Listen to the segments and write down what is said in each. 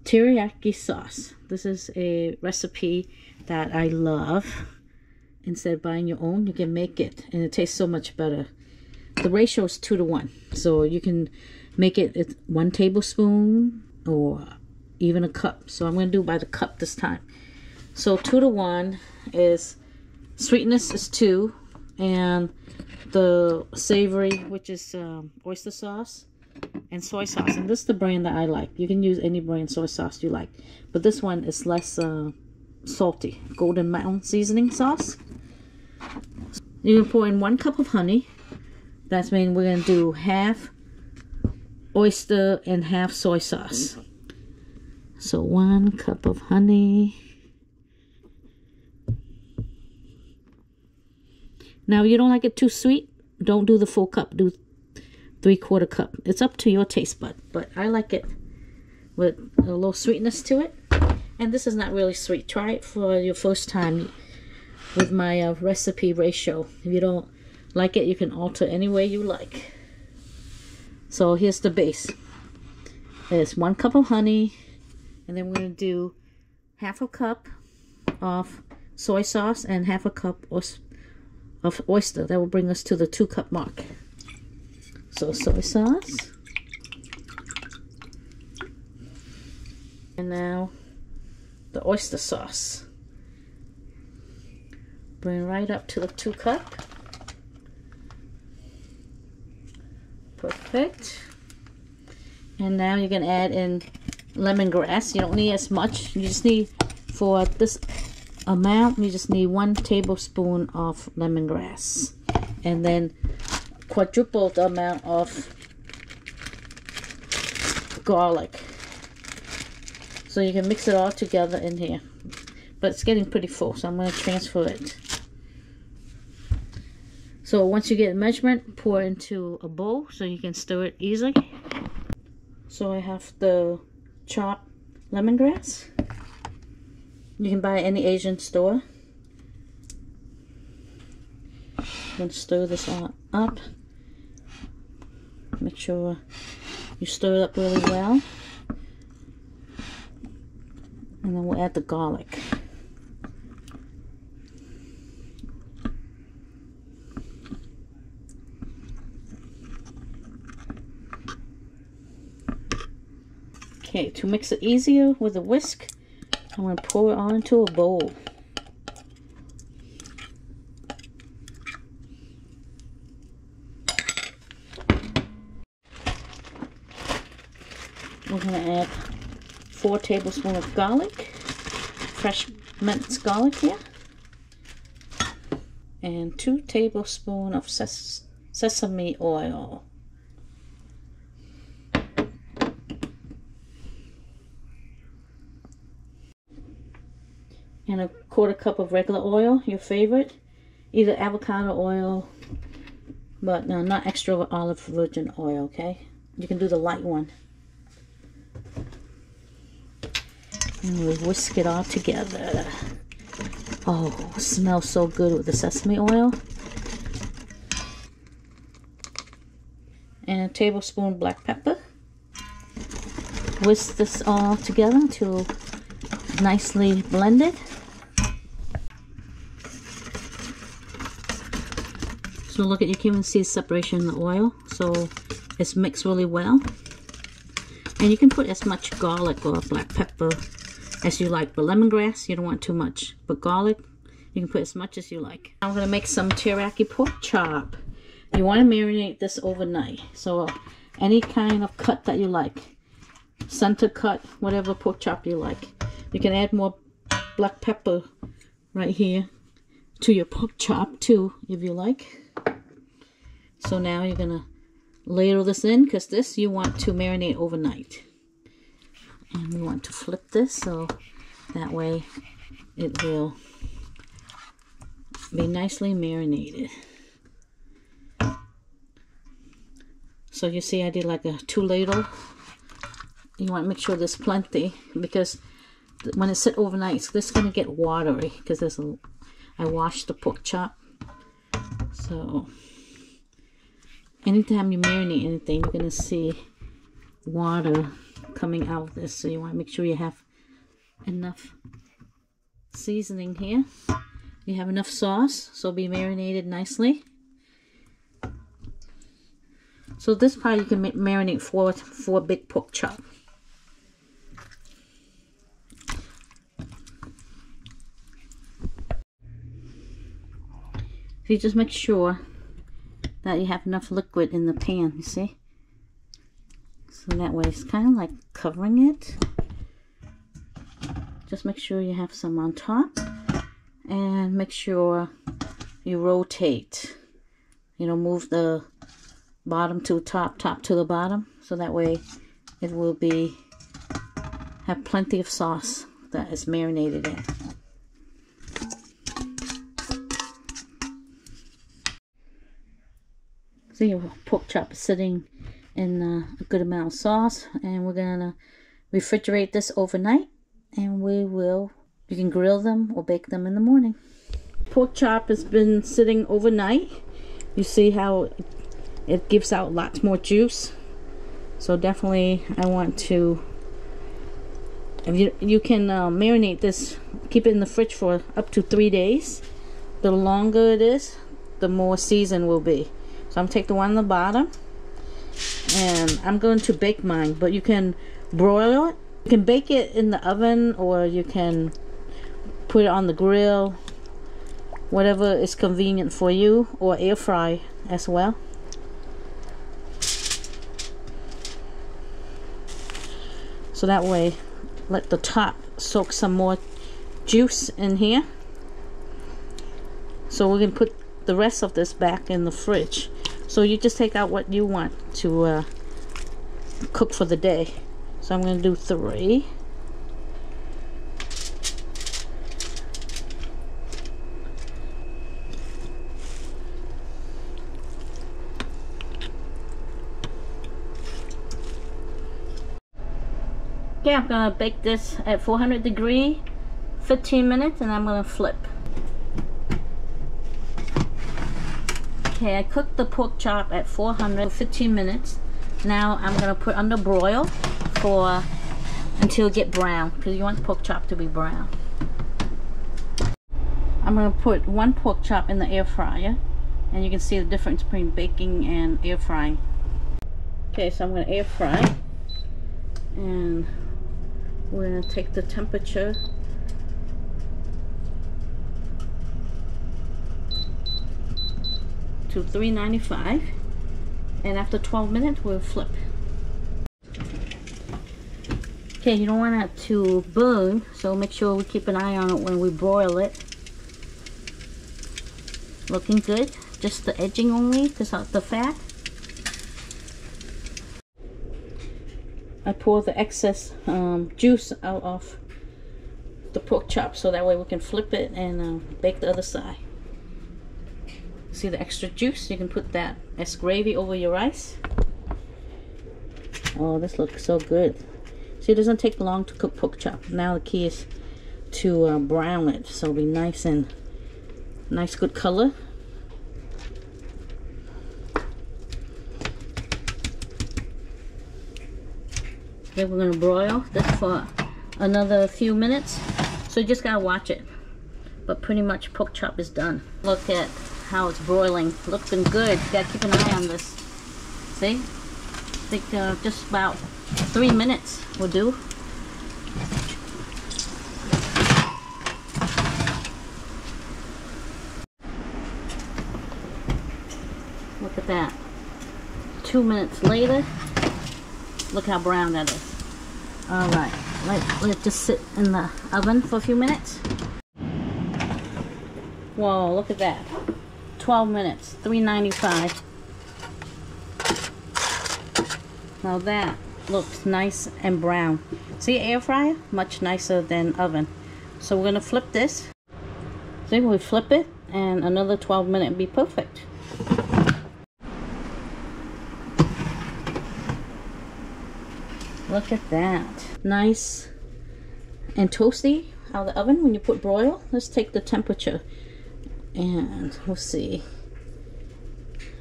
teriyaki sauce. This is a recipe that I love. Instead of buying your own, you can make it, and it tastes so much better. The ratio is 2 to 1, so you can make it 1 tablespoon or even a cup. So I'm going to do by the cup this time. So 2 to 1 is sweetness is 2, and the savory, which is oyster sauce and soy sauce. And this is the brand that I like. You can use any brand soy sauce you like, but this one is less salty. Golden Mountain seasoning sauce. You can pour in 1 cup of honey. That's mean we're going to do half oyster and half soy sauce. So 1 cup of honey. Now, you don't like it too sweet, don't do the full cup. Do 3/4 cup. It's up to your taste bud, but I like it with a little sweetness to it. And this is not really sweet. Try it for your first time with my recipe ratio. If you don't like it, you can alter any way you like. So here's the base. There's 1 cup of honey, and then we're going to do half a cup of soy sauce and half a cup of oyster. That will bring us to the 2 cup mark. So soy sauce. And now the oyster sauce. Bring right up to the 2 cup. Perfect. And now you can add in lemongrass. You don't need as much. You just need, for this amount, you just need 1 tablespoon of lemongrass. And then quadruple the amount of garlic. So you can mix it all together in here. But it's getting pretty full, so I'm going to transfer it. So once you get a measurement, pour into a bowl so you can stir it easily. So I have the chopped lemongrass. You can buy any Asian store. I'm going to stir this all up. Make sure you stir it up really well. And then we'll add the garlic. Okay, to mix it easier with a whisk, I'm going to pour it all into a bowl. We're going to add 4 tablespoons of garlic, fresh minced garlic here, and 2 tablespoons of sesame oil. And a 1/4 cup of regular oil, your favorite, either avocado oil, but no, not extra olive virgin oil, okay? You can do the light one. And we whisk it all together. Oh, it smells so good with the sesame oil. And a tablespoon black pepper. Whisk this all together until nicely blended. So look at, you can even see the separation in the oil. So it's mixed really well. And you can put as much garlic or black pepper as you like. But lemongrass, you don't want too much. But garlic, you can put as much as you like. I'm going to make some teriyaki pork chop. You want to marinate this overnight. So any kind of cut that you like. Center cut, whatever pork chop you like. You can add more black pepper right here to your pork chop too, if you like. So now you're going to ladle this in, because this you want to marinate overnight. And we want to flip this so that way it will be nicely marinated. So you see I did like a 2 ladle. You want to make sure there's plenty, because when it's sit overnight, this is going to get watery, because I washed the pork chop. So anytime you marinate anything, you're going to see water coming out of this, so you want to make sure you have enough seasoning here. You have enough sauce, so be marinated nicely. So this part you can marinate for a big pork chop. So you just make sure that you have enough liquid in the pan, you see? So that way it's kind of like covering it. Just make sure you have some on top, and make sure you rotate. You know, move the bottom to top, top to the bottom, so that way it will have plenty of sauce that is marinated in. So your pork chop is sitting in a good amount of sauce, and we're gonna refrigerate this overnight, and you can grill them or bake them in the morning. Pork chop has been sitting overnight. You see how it gives out lots more juice. So definitely I want to, if you can marinate this, keep it in the fridge for up to 3 days. The longer it is, the more seasoned will be. So I'm gonna take the one on the bottom, and I'm going to bake mine, but you can broil it. You can bake it in the oven, or you can put it on the grill, whatever is convenient for you, or air fry as well. So that way, let the top soak some more juice in here. So we're gonna put the rest of this back in the fridge. So you just take out what you want to cook for the day. So I'm going to do 3. Okay, I'm going to bake this at 400 degrees, 15 minutes, and I'm going to flip. Okay, I cooked the pork chop at 400 for 15 minutes. Now I'm going to put under broil until it get brown, because you want the pork chop to be brown. I'm going to put 1 pork chop in the air fryer, and you can see the difference between baking and air frying. Okay, so I'm going to air fry, and we're going to take the temperature to 395, and after 12 minutes we'll flip. Okay, you don't want it to burn, so make sure we keep an eye on it when we broil it. Looking good, just the edging only, because of the fat. I pour the excess juice out of the pork chop, so that way we can flip it and bake the other side. See the extra juice? You can put that as gravy over your rice. Oh, this looks so good. See, it doesn't take long to cook pork chop. Now the key is to brown it, so it'll be nice and nice, good color. Okay, we're gonna broil this for another few minutes. So you just gotta watch it. But pretty much pork chop is done. Look at how it's broiling, looking good. You gotta keep an eye on this. See? I think just about 3 minutes will do. Look at that. 2 minutes later, look how brown that is. All right, let it just sit in the oven for a few minutes. Whoa, look at that. 12 minutes, 395. Now that looks nice and brown. See, air fryer, much nicer than oven. So we're gonna flip this. See, we flip it, and another 12 minutes be perfect. Look at that. Nice and toasty out of the oven when you put broil. Let's take the temperature, and we'll see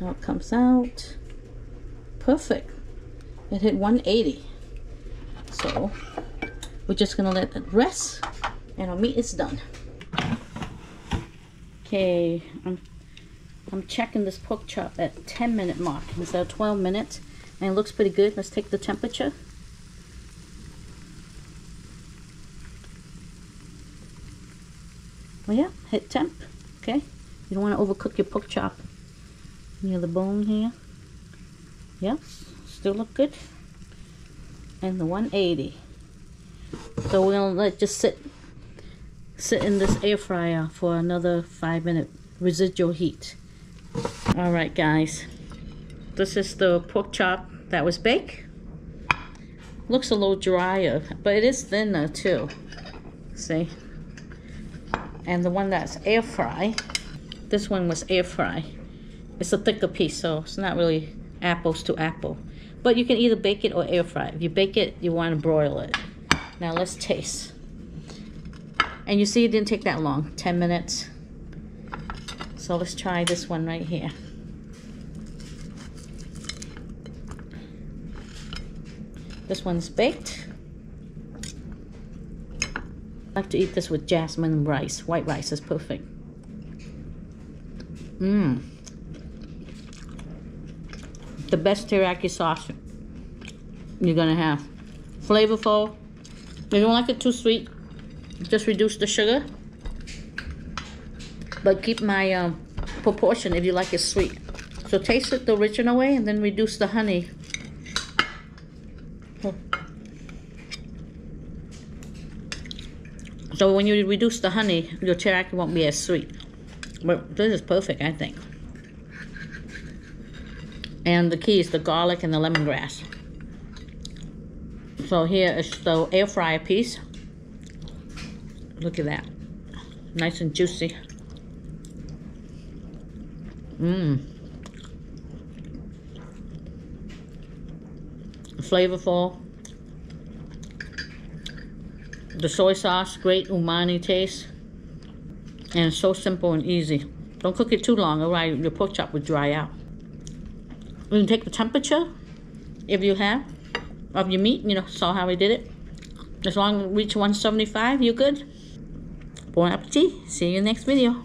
how it comes out. Perfect. It hit 180. So we're just gonna let it rest and our meat is done. Okay, I'm checking this pork chop at 10-minute mark instead of 12 minutes, and it looks pretty good. Let's take the temperature. Well, yeah, hit temp. Okay, you don't want to overcook your pork chop near the bone here. Yep, still look good. And the 180. So we're gonna let it just sit in this air fryer for another 5-minute residual heat. All right, guys, this is the pork chop that was baked. Looks a little drier, but it is thinner too. See? And the one that's air fry, this one was air fry. It's a thicker piece, so it's not really apples to apple. But you can either bake it or air fry. If you bake it, you want to broil it. Now let's taste. And you see it didn't take that long, 10 minutes. So let's try this one right here. This one's baked. I like to eat this with jasmine rice. White rice is perfect. The best teriyaki sauce you're gonna have. Flavorful. If you don't like it too sweet, just reduce the sugar. But keep my proportion if you like it sweet. So taste it the original way and then reduce the honey. So when you reduce the honey, your teriyaki won't be as sweet. But this is perfect, I think. And the key is the garlic and the lemongrass. So here is the air fryer piece. Look at that. Nice and juicy. Flavorful. The soy sauce, great umami taste. And it's so simple and easy. Don't cook it too long, otherwise your pork chop would dry out. You can take the temperature, if you have, of your meat. You know, saw how we did it. As long as it reach 175, you're good. Bon appetit. See you in the next video.